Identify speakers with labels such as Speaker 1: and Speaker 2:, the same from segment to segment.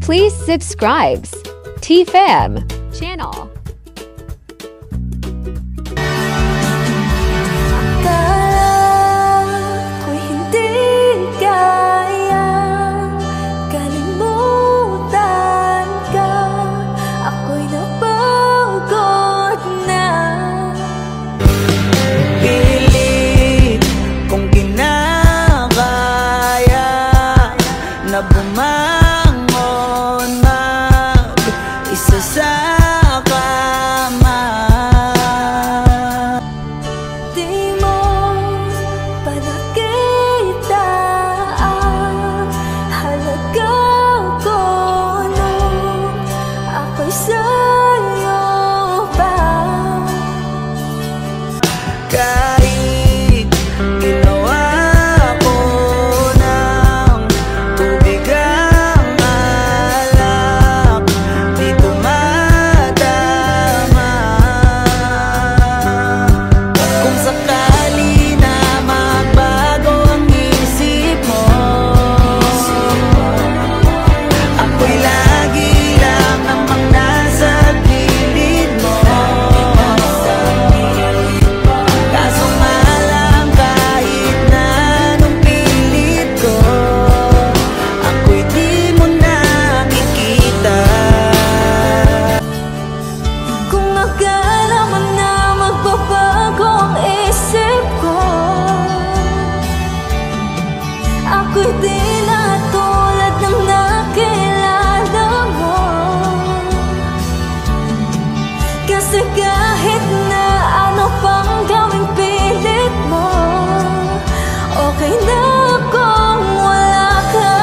Speaker 1: Please subscribe TFM channel.
Speaker 2: Bumangon mag-isa sa kama.
Speaker 3: Di mo pa nakita ang halaga ko nung ako'y sa'yo pa.
Speaker 2: Kahit ginawa ko ng tubig ang alak, di tumatama. Kung sakali na magbago ang isip mo, ako'y lagi lang namang nasa gilid mo. Kaso nga lang kahit na anong pilit ko, ako'y di mo nakikita.
Speaker 3: Kung akala mo na magbabago ang isip ko, ako'y di na tulad ng nakilala mo. Kasi kahit na ano pang gawing pilit mo, okay na kung wala ka.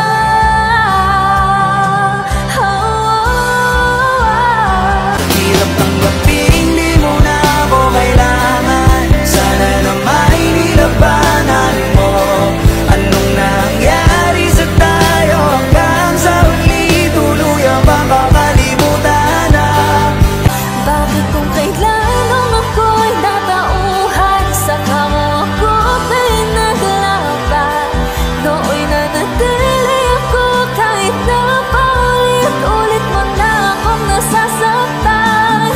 Speaker 2: Hirap tanggapin, di mo na ako kailangan. Sana naman nilabanan mo. Anong nangyari sa tayo hanggang sa huli, tuluyang makakalimutan na.
Speaker 3: Bakit kung kailan nung ako'y natauhan, saka mo ako pinaglaban? Nooy nanatili ako kahit na paulit-ulit mo na akong nasasaktan.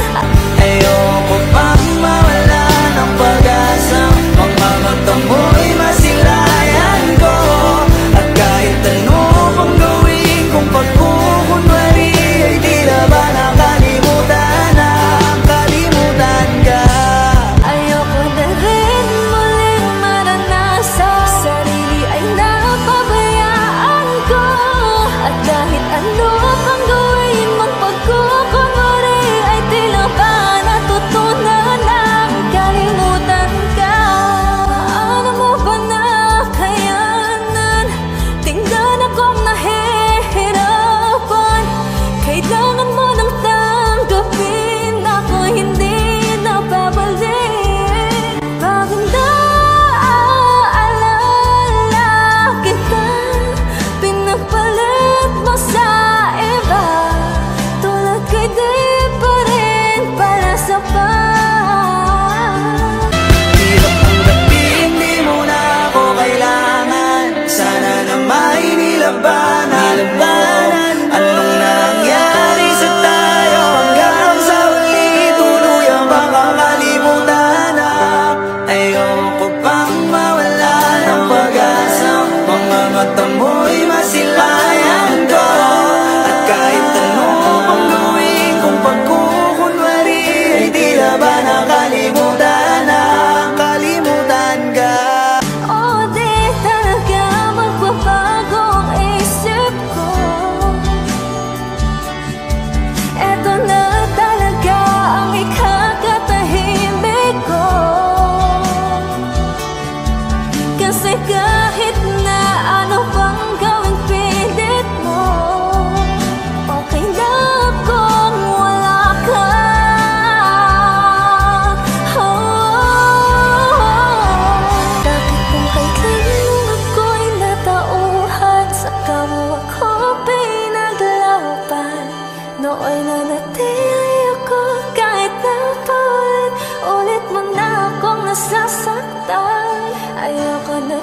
Speaker 2: Ayoko pang mawala ng pag-asa, mga mata mo'y masilayan ko. At kahit ano pang gawin kong pagkukunwari, ay di na ba nakalimutan na kalimutan ka.
Speaker 3: Ayoko na rin muling maranasan, sarili ay napabayaan ko. At kahit ano pang gawin mong pagkukunwari, ay tila ba natutunan ng kalimutan ka. Paano mo ba nakayanan? Tingnan akong nahihirapan. Kailangan mo nang tanggapin ako hindi nababalik. Bakit naaalala kita? Pinagpalit mo sa iba, tulad ko'y di pa rin para sa
Speaker 2: Hirap tanggapin, di mo na ako kailangan. Sana na may nilabanan. Anong nangyari sa tayo hanggang sa huli, tuluyang makakalimutan na. Ayoko pang mawala ng pag-asa, mga mata mo'y masilayan ko. At kahit ano pang gawin kong pagkukunwari, ay di na ba nakalimutan na kalimutan ka.
Speaker 3: O di talaga magbabago ang isip ko. Eto na talaga ang ikakatahimik ko. Kasi kahit na ano pang gawing pilit mo, okay na kung wala ka. Bakit kung kailan nung ako'y natauhan, saka mo ako pinaglaban? Nooy nanatili ako kahit na paulit-ulit mo na akong nasasaktan. Ayoko na